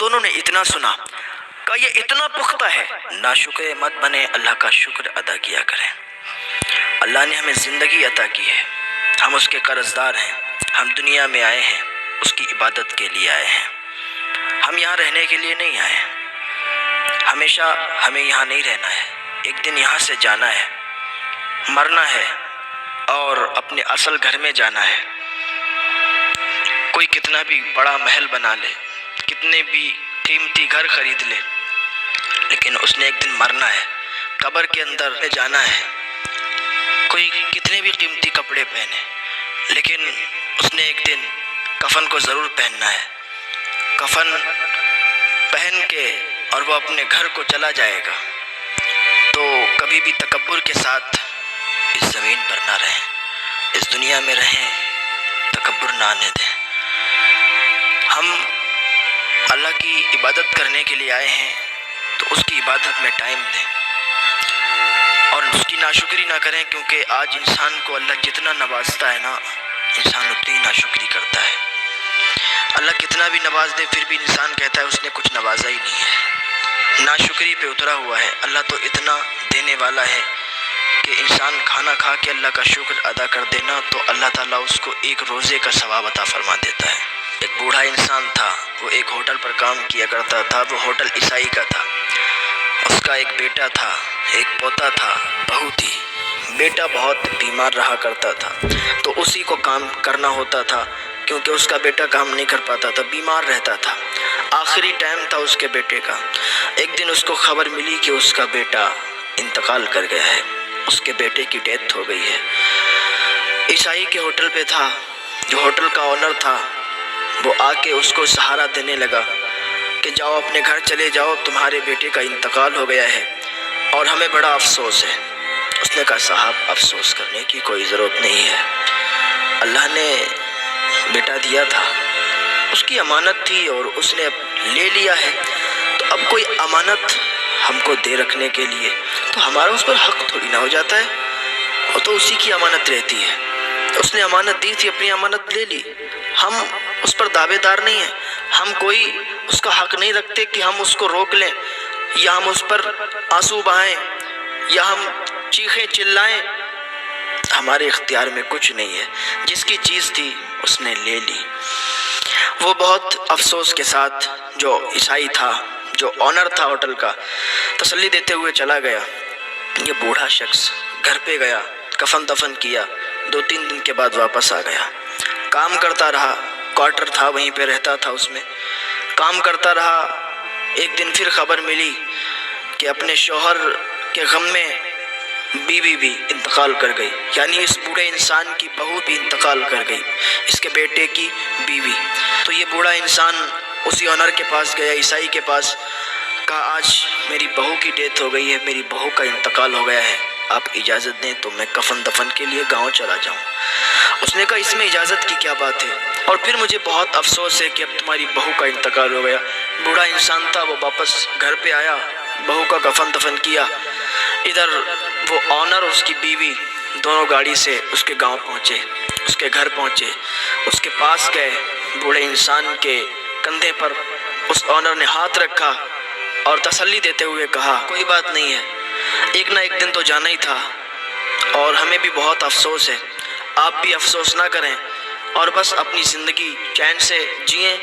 دونوں نے اتنا سنا کہ یہ اتنا پختہ ہے، ناشکر مت بنے، اللہ کا شکر ادا کیا کریں۔ اللہ نے ہمیں زندگی عطا کی ہے، ہم اس کے قرضدار ہیں، ہم دنیا میں آئے ہیں، اس کی عبادت کے لیے آئے ہیں، ہم یہاں رہنے کے لیے نہیں آئے، ہمیشہ ہمیں یہاں نہیں رہنا ہے، ایک دن یہاں سے جانا ہے، مرنا ہے اور اپنے اصل گھر میں جانا ہے۔ کوئی کتنا بھی بڑا محل بنا لے، کتنے بھی قیمتی گھر خرید لے، لیکن اس نے ایک دن مرنا ہے، قبر کے اندر جانا ہے۔ کوئی کتنے بھی قیمتی کپڑے پہنے، لیکن اس نے ایک دن کفن کو ضرور پہننا ہے۔ کفن پہن کے اور وہ اپنے گھر کو چلا جائے گا۔ تو کبھی بھی تکبر کے ساتھ اس زمین پر نہ رہیں، اس دنیا میں رہیں، تکبر نہ آنے دیں۔ ہم اللہ کی عبادت کرنے کے لیے آئے ہیں تو اس کی عبادت میں ٹائم دیں اور اس کی ناشکری نہ کریں، کیونکہ آج انسان کو اللہ جتنا نوازتا ہے نا، انسان اتنی ناشکری کرتا ہے۔ اللہ کتنا بھی نواز دے پھر بھی انسان کہتا ہے اس نے کچھ نوازا ہی نہیں ہے، ناشکری پہ اترا ہوا ہے۔ اللہ تو اتنا دینے والا ہے کہ انسان کھانا کھا کے اللہ کا شکر ادا کر دینا تو اللہ تعالیٰ اس کو ایک روزے کا ثواب عطا فرما دیتا ہے۔ ایک بوڑھا انسان تھا، وہ ایک ہوٹل پر کام کیا کرتا تھا، وہ ہوٹل عیسائی کا تھا۔ اس کا ایک بیٹا تھا، ایک پوتا تھا، بہو تھی۔ بیٹا بہت بیمار رہا کرتا تھا تو اسی کو کام کرنا ہوتا تھا، کیونکہ اس کا بیٹا کام نہیں کر پاتا تھا، بیمار رہتا تھا۔ آخری ٹائم تھا اس کے بیٹے کا۔ ایک دن اس کو خبر ملی کہ اس کا بیٹا انتقال کر گیا ہے، اس کے بیٹے کی ڈیتھ ہو گئی ہے۔ عیسائی کے ہوٹل پہ تھا، جو ہوٹل کا آنر تھا وہ آ کے اس کو سہارا دینے لگا کہ جاؤ اپنے گھر چلے جاؤ، تمہارے بیٹے کا انتقال ہو گیا ہے اور ہمیں بڑا افسوس ہے۔ اس نے کہا صاحب افسوس کرنے کی کوئی ضرورت نہیں ہے، اللہ نے بیٹا دیا تھا، اس کی امانت تھی اور اس نے اب لے لیا ہے، تو اب کوئی امانت ہم کو دے رکھنے کے لیے تو ہمارا اس پر حق تھوڑی نہ ہو جاتا ہے، وہ تو اسی کی امانت رہتی ہے۔ اس نے امانت دی تھی، اپنی امانت لے لی، ہم اس پر دعوے دار نہیں ہیں، ہم کوئی اس کا حق نہیں رکھتے کہ ہم اس کو روک لیں یا ہم اس پر آنسو بہائیں یا ہم چیخیں چلائیں، ہمارے اختیار میں کچھ نہیں ہے۔ جس کی چیز تھی اس نے لے لی۔ وہ بہت افسوس کے ساتھ، جو عیسائی تھا، جو آنر تھا ہوٹل کا، تسلی دیتے ہوئے چلا گیا۔ یہ بوڑھا شخص گھر پہ گیا، کفن دفن کیا، 2-3 دن کے بعد واپس آ گیا۔ کام کرتا رہا، کوارٹر تھا وہیں پہ رہتا تھا، اس میں کام کرتا رہا۔ ایک دن پھر خبر ملی کہ اپنے شوہر کے غم میں بیوی بھی انتقال کر گئی، یعنی اس بوڑھے انسان کی بہو بھی انتقال کر گئی، اس کے بیٹے کی بیوی۔ تو یہ بوڑھا انسان اسی آنر کے پاس گیا، عیسائی کے پاس، کہا آج میری بہو کی ڈیتھ ہو گئی ہے، میری بہو کا انتقال ہو گیا ہے، آپ اجازت دیں تو میں کفن دفن کے لیے گاؤں چلا جاؤں۔ اس نے کہا اس میں اجازت کی کیا بات ہے، اور پھر مجھے بہت افسوس ہے کہ اب تمہاری بہو کا انتقال ہو گیا۔ بوڑھا انسان تھا، وہ واپس گھر پہ آیا، بہو کا کفن دفن کیا۔ ادھر وہ آنر اور اس کی بیوی دونوں گاڑی سے اس کے گاؤں پہنچے، اس کے گھر پہنچے، اس کے پاس گئے۔ بوڑھے انسان کے کندھے پر اس آنر نے ہاتھ رکھا اور تسلی دیتے ہوئے کہا کوئی بات نہیں ہے، ایک نہ ایک دن تو جانا ہی تھا اور ہمیں بھی بہت افسوس ہے، آپ بھی افسوس نہ کریں اور بس اپنی زندگی چین سے جئیں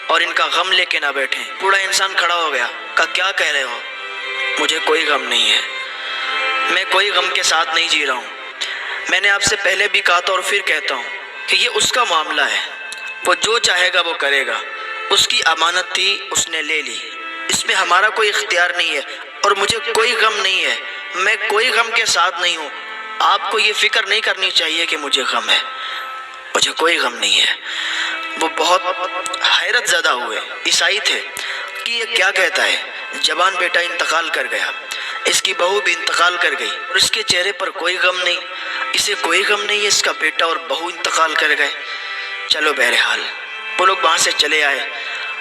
اور ان کا غم لے کے نہ بیٹھیں۔ بوڑھا انسان کھڑا ہو گیا، کہا کیا کہہ رہے ہو، مجھے کوئی غم نہیں ہے، میں کوئی غم کے ساتھ نہیں جی رہا ہوں۔ میں نے آپ سے پہلے بھی کہا تھا اور پھر کہتا ہوں کہ یہ اس کا معاملہ ہے، وہ جو چاہے گا وہ کرے گا، اس کی امانت تھی، اس نے لے لی، اس میں ہمارا کوئی اختیار نہیں ہے اور مجھے کوئی غم نہیں ہے، میں کوئی غم کے ساتھ نہیں ہوں۔ آپ کو یہ فکر نہیں کرنی چاہیے کہ مجھے غم ہے، مجھے کوئی غم نہیں ہے۔ وہ بہت حیرت زدہ ہوئے، عیسائی تھے کہ یہ کیا کہتا ہے، جوان بیٹا انتقال کر گیا، اس کی بہو بھی انتقال کر گئی اور اس کے چہرے پر کوئی غم نہیں، اسے کوئی غم نہیں ہے، اس کا بیٹا اور بہو انتقال کر گئے۔ چلو بہرحال وہ لوگ وہاں سے چلے آئے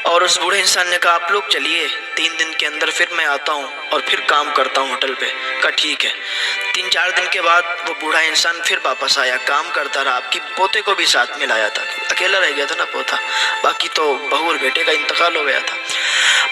اور اس بوڑھے انسان نے کہا آپ لوگ چلیے، 3 دن کے اندر پھر میں آتا ہوں اور پھر کام کرتا ہوں ہوٹل پہ۔ کہا ٹھیک ہے۔ 3-4 دن کے بعد وہ بوڑھا انسان پھر واپس آیا، کام کرتا رہا، آپ کی پوتے کو بھی ساتھ میں لایا تھا، اکیلا رہ گیا تھا نا پوتا، باقی تو بہو اور بیٹے کا انتقال ہو گیا تھا۔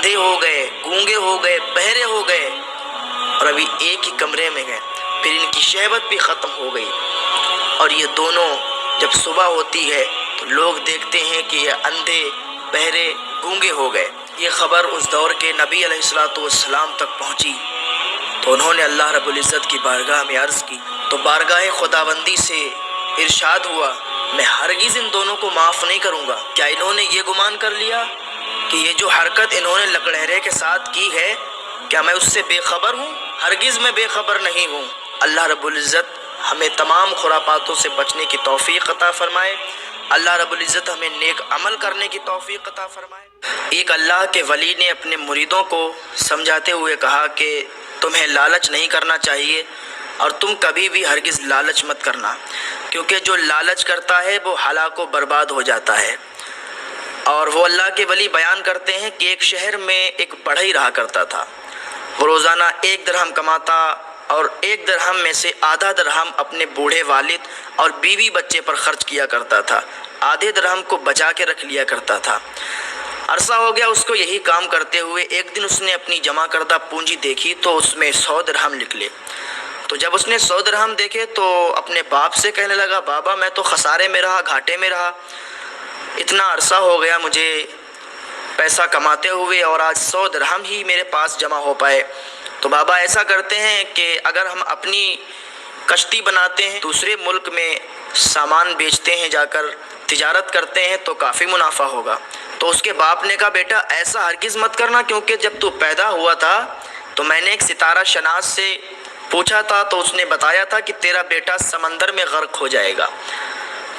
اندھے ہو گئے، گونگے ہو گئے، بہرے ہو گئے اور ابھی ایک ہی کمرے میں گئے، پھر ان کی شہوت بھی ختم ہو گئی، اور یہ دونوں جب صبح ہوتی ہے تو لوگ دیکھتے ہیں کہ یہ اندھے، بہرے، گونگے ہو گئے۔ یہ خبر اس دور کے نبی علیہ السلام تک پہنچی تو انہوں نے اللہ رب العزت کی بارگاہ میں عرض کی، تو بارگاہ خداوندی سے ارشاد ہوا، میں ہرگز ان دونوں کو معاف نہیں کروں گا۔ کیا انہوں نے یہ گمان کر لیا کہ یہ جو حرکت انہوں نے لکڑہرے کے ساتھ کی ہے، کیا میں اس سے بے خبر ہوں؟ ہرگز میں بے خبر نہیں ہوں۔ اللہ رب العزت ہمیں تمام خرافاتوں سے بچنے کی توفیق عطا فرمائے۔ اللہ رب العزت ہمیں نیک عمل کرنے کی توفیق عطا فرمائے۔ ایک اللہ کے ولی نے اپنے مریدوں کو سمجھاتے ہوئے کہا کہ تمہیں لالچ نہیں کرنا چاہیے اور تم کبھی بھی ہرگز لالچ مت کرنا، کیونکہ جو لالچ کرتا ہے وہ ہلاک و برباد ہو جاتا ہے۔ اور وہ اللہ کے ولی بیان کرتے ہیں کہ ایک شہر میں ایک بڑھئی رہا کرتا تھا، وہ روزانہ 1 درہم کماتا اور 1 درہم میں سے آدھا درہم اپنے بوڑھے والد اور بیوی بچے پر خرچ کیا کرتا تھا، آدھے درہم کو بچا کے رکھ لیا کرتا تھا۔ عرصہ ہو گیا اس کو یہی کام کرتے ہوئے۔ ایک دن اس نے اپنی جمع کردہ پونجی دیکھی تو اس میں 100 درہم نکلے۔ تو جب اس نے 100 درہم دیکھے تو اپنے باپ سے کہنے لگا، بابا میں تو خسارے میں رہا، گھاٹے میں رہا، اتنا عرصہ ہو گیا مجھے پیسہ کماتے ہوئے اور آج 100 درہم ہی میرے پاس جمع ہو پائے۔ تو بابا ایسا کرتے ہیں کہ اگر ہم اپنی کشتی بناتے ہیں، دوسرے ملک میں سامان بیچتے ہیں، جا کر تجارت کرتے ہیں تو کافی منافع ہوگا۔ تو اس کے باپ نے کہا، بیٹا ایسا ہرگز مت کرنا، کیونکہ جب تو پیدا ہوا تھا تو میں نے ایک ستارہ شناس سے پوچھا تھا تو اس نے بتایا تھا کہ تیرا بیٹا سمندر میں غرق ہو جائے گا۔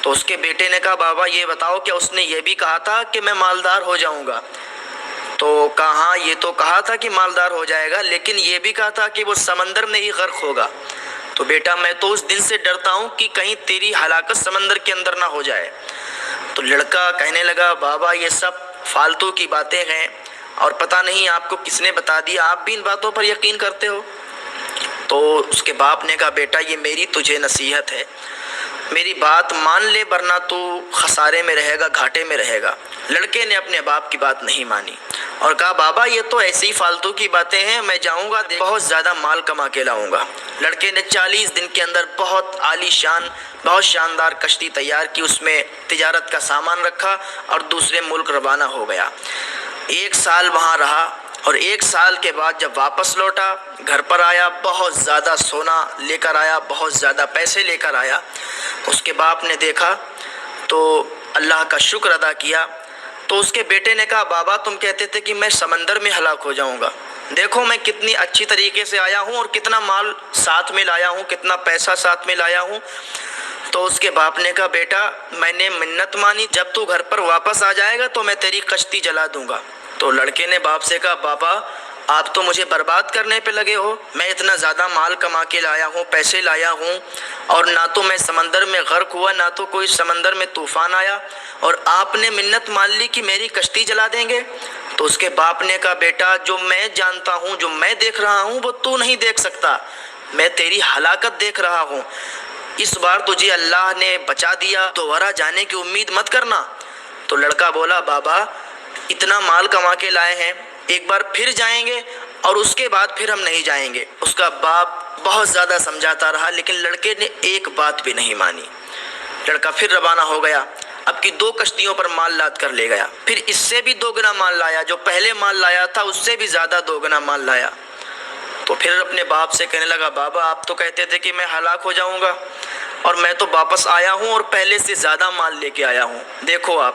تو اس کے بیٹے نے کہا، بابا یہ بتاؤ کہ اس نے یہ بھی کہا تھا کہ میں مالدار ہو جاؤں گا؟ تو کہا، ہاں یہ تو کہا تھا کہ مالدار ہو جائے گا، لیکن یہ بھی کہا تھا کہ وہ سمندر میں ہی غرق ہوگا۔ تو بیٹا میں تو اس دن سے ڈرتا ہوں کہ کہیں تیری ہلاکت سمندر کے اندر نہ ہو جائے۔ تو لڑکا کہنے لگا، بابا یہ سب فالتو کی باتیں ہیں اور پتہ نہیں آپ کو کس نے بتا دیا، آپ بھی ان باتوں پر یقین کرتے ہو؟ تو اس کے باپ نے کہا، بیٹا یہ میری تجھے نصیحت ہے، میری بات مان لے ورنہ تو خسارے میں رہے گا، گھاٹے میں رہے گا۔ لڑکے نے اپنے باپ کی بات نہیں مانی اور کہا، بابا یہ تو ایسی فالتو کی باتیں ہیں، میں جاؤں گا بہت زیادہ مال کما کے لاؤں گا۔ لڑکے نے 40 دن کے اندر بہت عالی شان، بہت شاندار کشتی تیار کی، اس میں تجارت کا سامان رکھا اور دوسرے ملک روانہ ہو گیا۔ 1 سال وہاں رہا اور 1 سال کے بعد جب واپس لوٹا، گھر پر آیا، بہت زیادہ سونا لے کر آیا، بہت زیادہ پیسے لے کر آیا۔ اس کے باپ نے دیکھا تو اللہ کا شکر ادا کیا۔ تو اس کے بیٹے نے کہا، بابا تم کہتے تھے کہ میں سمندر میں ہلاک ہو جاؤں گا، دیکھو میں کتنی اچھی طریقے سے آیا ہوں اور کتنا مال ساتھ میں لایا ہوں، کتنا پیسہ ساتھ میں لایا ہوں۔ تو اس کے باپ نے کہا، بیٹا میں نے منت مانی، جب تو گھر پر واپس آ جائے گا تو میں تیری کشتی جلا دوں گا۔ تو لڑکے نے باپ سے کہا، بابا آپ تو مجھے برباد کرنے پہ لگے ہو، میں اتنا زیادہ مال کما کے لایا ہوں، پیسے لایا ہوں، اور نہ تو میں سمندر میں غرق ہوا، نہ تو کوئی سمندر میں طوفان آیا، اور آپ نے منت مان لی کہ میری کشتی جلا دیں گے۔ تو اس کے باپ نے کہا، بیٹا جو میں جانتا ہوں، جو میں دیکھ رہا ہوں وہ تو نہیں دیکھ سکتا، میں تیری ہلاکت دیکھ رہا ہوں۔ اس بار تجھے اللہ نے بچا دیا، دوبارہ جانے کی امید مت کرنا۔ تو لڑکا بولا، بابا اتنا مال کما کے لائے ہیں، ایک بار پھر جائیں گے اور اس کے بعد پھر ہم نہیں جائیں گے۔ اس کا باپ بہت زیادہ سمجھاتا رہا لیکن لڑکے نے ایک بات بھی نہیں مانی۔ لڑکا پھر روانہ ہو گیا، اب کی 2 کشتیوں پر مال لاد کر لے گیا، پھر اس سے بھی 2 گنا مال لایا، جو پہلے مال لایا تھا اس سے بھی زیادہ 2 گنا مال لایا۔ تو پھر اپنے باپ سے کہنے لگا، بابا آپ تو کہتے تھے کہ میں ہلاک ہو جاؤں گا اور میں تو واپس آیا ہوں اور پہلے سے زیادہ مال لے کے آیا ہوں، دیکھو آپ۔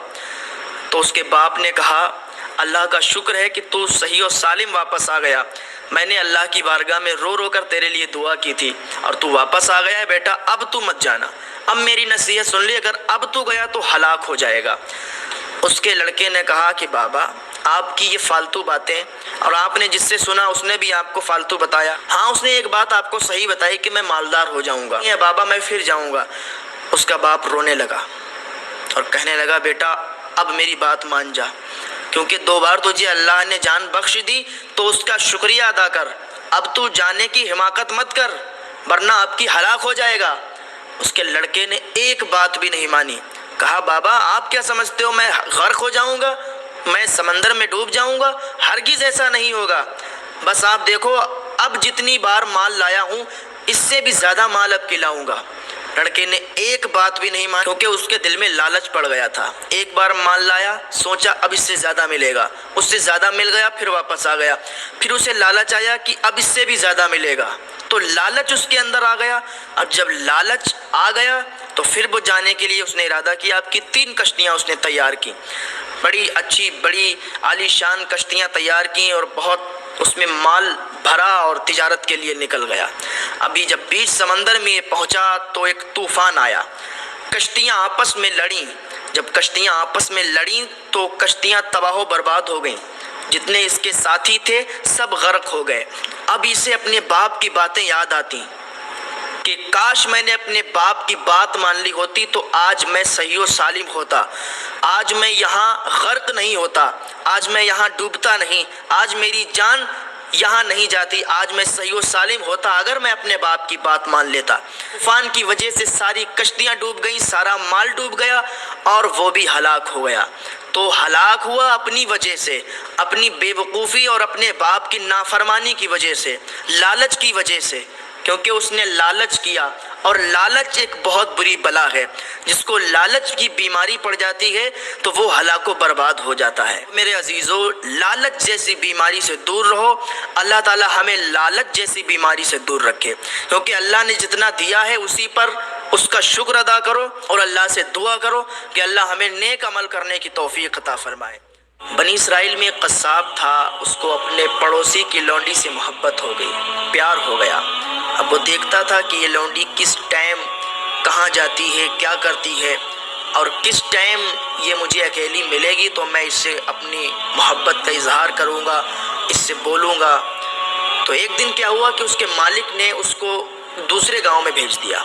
تو اس کے باپ نے کہا، اللہ کا شکر ہے کہ تو صحیح و سالم واپس آ گیا، میں نے اللہ کی بارگاہ میں رو رو کر تیرے لیے دعا کی تھی اور تو واپس آ گیا ہے، بیٹا اب تو مت جانا، اب میری نصیحت سن لی، اگر اب تو گیا تو ہلاک ہو جائے گا۔ اس کے لڑکے نے کہا کہ بابا آپ کی یہ فالتو باتیں، اور آپ نے جس سے سنا اس نے بھی آپ کو فالتو بتایا، ہاں اس نے ایک بات آپ کو صحیح بتائی کہ میں مالدار ہو جاؤں گا، بابا میں پھر جاؤں گا۔ اس کا باپ رونے لگا اور کہنے لگا، بیٹا اب میری بات مان جا، کیونکہ 2 بار تجھے اللہ نے جان بخش دی تو اس کا شکریہ ادا کر، اب تو جانے کی حماقت مت کر ورنہ آپ کی ہلاک ہو جائے گا۔ اس کے لڑکے نے ایک بات بھی نہیں مانی، کہا، بابا آپ کیا سمجھتے ہو میں غرق ہو جاؤں گا؟ میں سمندر میں ڈوب جاؤں گا؟ ہرگز ایسا نہیں ہوگا، بس آپ دیکھو اب جتنی بار مال لایا ہوں اس سے بھی زیادہ مال اب لاؤں گا۔ لڑکے نے ایک بات بھی نہیں مانی کیونکہ اس کے دل میں لالچ پڑ گیا تھا۔ ایک بار مال لایا، سوچا اب اس سے زیادہ ملے گا، اس سے زیادہ مل گیا، پھر واپس آ گیا، پھر اسے لالچ آیا کہ اب اس سے بھی زیادہ ملے گا، تو لالچ اس کے اندر آ گیا۔ اب جب لالچ آ گیا تو پھر وہ جانے کے لیے اس نے ارادہ کیا۔ آپ کی 3 کشتیاں اس نے تیار کی، بڑی اچھی بڑی عالی شان کشتیاں تیار کی اور بہت اس میں مال بھرا اور تجارت کے لیے نکل گیا۔ ابھی جب بیچ سمندر میں یہ پہنچا تو ایک طوفان آیا، کشتیاں آپس میں لڑیں۔ جب کشتیاں آپس میں لڑیں تو کشتیاں تباہ و برباد ہو گئیں، جتنے اس کے ساتھی تھے سب غرق ہو گئے۔ اب اسے اپنے باپ کی باتیں یاد آتی کہ کاش میں نے اپنے باپ کی بات مان لی ہوتی تو آج میں صحیح و سالم ہوتا، آج میں یہاں غرق نہیں ہوتا، آج میں یہاں ڈوبتا نہیں، آج میری جان یہاں نہیں جاتی، آج میں صحیح و سالم ہوتا اگر میں اپنے باپ کی بات مان لیتا۔ طوفان کی وجہ سے ساری کشتیاں ڈوب گئیں، سارا مال ڈوب گیا اور وہ بھی ہلاک ہو گیا۔ تو ہلاک ہوا اپنی وجہ سے، اپنی بے وقوفی اور اپنے باپ کی نافرمانی کی وجہ سے، لالچ کی وجہ سے، کیونکہ اس نے لالچ کیا، اور لالچ ایک بہت بری بلا ہے۔ جس کو لالچ کی بیماری پڑ جاتی ہے تو وہ ہلاک و برباد ہو جاتا ہے۔ میرے عزیزو، لالچ جیسی بیماری سے دور رہو۔ اللہ تعالی ہمیں لالچ جیسی بیماری سے دور رکھے، کیونکہ اللہ نے جتنا دیا ہے اسی پر اس کا شکر ادا کرو اور اللہ سے دعا کرو کہ اللہ ہمیں نیک عمل کرنے کی توفیق عطا فرمائے۔ بنی اسرائیل میں ایک قصاب تھا، اس کو اپنے پڑوسی کی لونڈی سے محبت ہو گئی، پیار ہو گیا۔ اب وہ دیکھتا تھا کہ یہ لونڈی کس ٹائم کہاں جاتی ہے، کیا کرتی ہے، اور کس ٹائم یہ مجھے اکیلی ملے گی تو میں اس سے اپنی محبت کا اظہار کروں گا، اس سے بولوں گا۔ تو ایک دن کیا ہوا کہ اس کے مالک نے اس کو دوسرے گاؤں میں بھیج دیا۔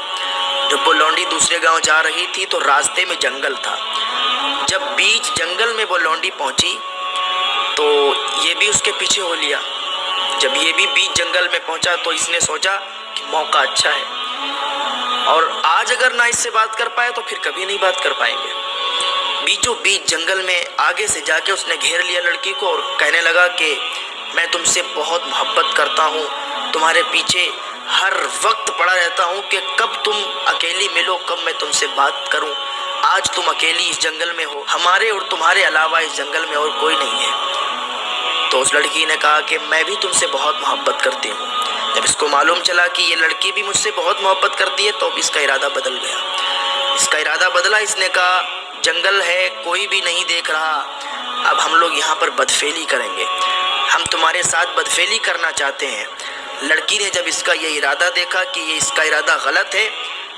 جب وہ لونڈی دوسرے گاؤں جا رہی تھی تو راستے میں جنگل تھا۔ جب بیچ جنگل میں وہ لونڈی پہنچی تو یہ بھی اس کے پیچھے ہو لیا۔ جب یہ بھی بیچ جنگل میں پہنچا تو اس نے سوچا کہ موقع اچھا ہے، اور آج اگر نہ اس سے بات کر پائے تو پھر کبھی نہیں بات کر پائیں گے۔ بیچوں بیچ جنگل میں آگے سے جا کے اس نے گھیر لیا لڑکی کو اور کہنے لگا کہ میں تم سے بہت محبت کرتا ہوں، تمہارے پیچھے ہر وقت پڑا رہتا ہوں کہ کب تم اکیلی ملو، کب میں تم سے بات کروں۔ آج تم اکیلی اس جنگل میں ہو، ہمارے اور تمہارے علاوہ اس جنگل میں اور کوئی نہیں ہے۔ تو اس لڑکی نے کہا کہ میں بھی تم سے بہت محبت کرتی ہوں۔ جب اس کو معلوم چلا کہ یہ لڑکی بھی مجھ سے بہت محبت کرتی ہے تو اب اس کا ارادہ بدل گیا۔ اس کا ارادہ بدلا، اس نے کہا جنگل ہے، کوئی بھی نہیں دیکھ رہا، اب ہم لوگ یہاں پر بدفعلی کریں گے، ہم تمہارے ساتھ بدفعلی کرنا چاہتے ہیں۔ لڑکی نے جب اس کا یہ ارادہ دیکھا کہ یہ اس کا ارادہ غلط ہے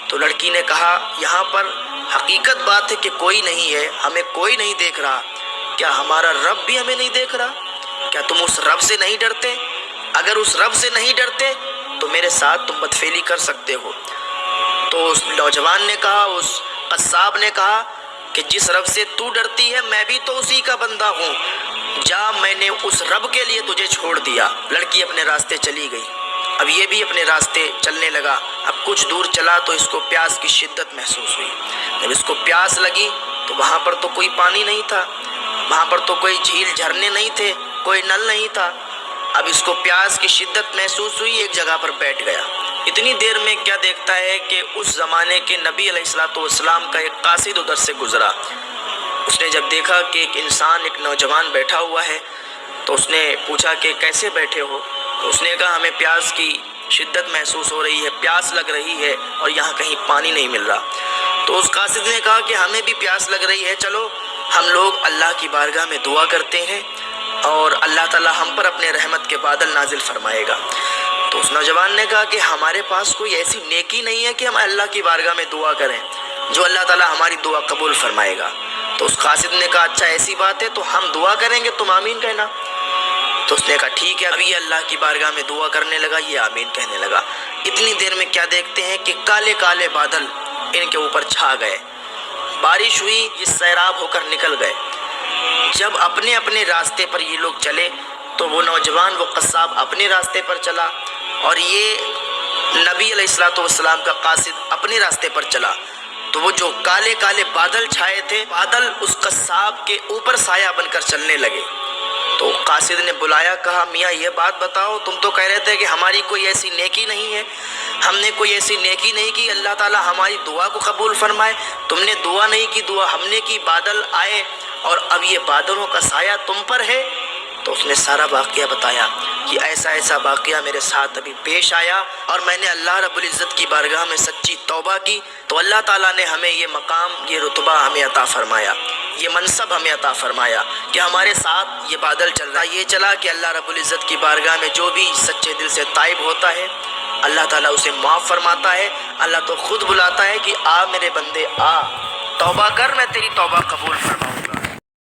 تو لڑکی نے کہا یہاں پر حقیقت بات ہے کہ کوئی نہیں ہے، ہمیں کوئی نہیں دیکھ رہا، کیا ہمارا رب بھی ہمیں نہیں دیکھ رہا؟ کیا تم اس رب سے نہیں ڈرتے؟ اگر اس رب سے نہیں ڈرتے تو میرے ساتھ تم بدفعلی کر سکتے ہو۔ تو اس نوجوان نے کہا، اس قصاب نے کہا کہ جس رب سے تو ڈرتی ہے میں بھی تو اسی کا بندہ ہوں، جا میں نے اس رب کے لیے تجھے چھوڑ دیا۔ لڑکی اپنے راستے چلی گئی۔ اب یہ بھی اپنے راستے چلنے لگا۔ اب کچھ دور چلا تو اس کو پیاس کی شدت محسوس ہوئی۔ جب اس کو پیاس لگی تو وہاں پر تو کوئی پانی نہیں تھا، وہاں پر تو کوئی جھیل جھرنے نہیں تھے، کوئی نل نہیں تھا۔ اب اس کو پیاس کی شدت محسوس ہوئی، ایک جگہ پر بیٹھ گیا۔ اتنی دیر میں کیا دیکھتا ہے کہ اس زمانے کے نبی علیہ الصلوۃ والسلام کا ایک قاصد ادھر سے گزرا۔ اس نے جب دیکھا کہ ایک انسان، ایک نوجوان بیٹھا ہوا ہے تو اس نے پوچھا کہ کیسے بیٹھے ہو؟ تو اس نے کہا ہمیں پیاس کی شدت محسوس ہو رہی ہے، پیاس لگ رہی ہے اور یہاں کہیں پانی نہیں مل رہا۔ تو اس قاصد نے کہا کہ ہمیں بھی پیاس لگ رہی ہے، چلو ہم لوگ اللہ کی بارگاہ میں دعا کرتے ہیں اور اللہ تعالی ہم پر اپنے رحمت کے بادل نازل فرمائے گا۔ تو اس نوجوان نے کہا کہ ہمارے پاس کوئی ایسی نیکی نہیں ہے کہ ہم اللہ کی بارگاہ میں دعا کریں جو اللہ تعالی ہماری دعا قبول فرمائے گا۔ تو اس قاصد نے کہا اچھا ایسی بات ہے تو ہم دعا کریں گے، تم آمین کہنا۔ تو اس نے کہا ٹھیک ہے۔ اب یہ اللہ کی بارگاہ میں دعا کرنے لگا، یہ آمین کہنے لگا۔ اتنی دیر میں کیا دیکھتے ہیں کہ کالے کالے بادل ان کے اوپر چھا گئے، بارش ہوئی، یہ سیراب ہو کر نکل گئے۔ جب اپنے اپنے راستے پر یہ لوگ چلے تو وہ نوجوان، وہ قصاب اپنے راستے پر چلا اور یہ نبی علیہ الصلوۃ والسلام کا قاصد اپنے راستے پر چلا۔ تو وہ جو کالے کالے بادل چھائے تھے، بادل اس قصاب کے اوپر سایہ بن کر چلنے لگے۔ تو قاصد نے بلایا، کہا میاں یہ بات بتاؤ، تم تو کہہ رہے تھے کہ ہماری کوئی ایسی نیکی نہیں ہے، ہم نے کوئی ایسی نیکی نہیں کی اللہ تعالیٰ ہماری دعا کو قبول فرمائے، تم نے دعا نہیں کی، دعا ہم نے کی، بادل آئے اور اب یہ بادلوں کا سایہ تم پر ہے۔ تو اس نے سارا واقعہ بتایا کہ ایسا ایسا واقعہ میرے ساتھ ابھی پیش آیا اور میں نے اللہ رب العزت کی بارگاہ میں سچی توبہ کی تو اللہ تعالیٰ نے ہمیں یہ مقام، یہ رتبہ ہمیں عطا فرمایا، یہ منصب ہمیں عطا فرمایا کہ ہمارے ساتھ یہ بادل چل رہا ہے۔ یہ چلا کہ اللہ رب العزت کی بارگاہ میں جو بھی سچے دل سے تائب ہوتا ہے اللہ تعالیٰ اسے معاف فرماتا ہے۔ اللہ تو خود بلاتا ہے کہ آ میرے بندے آ، توبہ کر، میں تیری توبہ قبول فرماؤں۔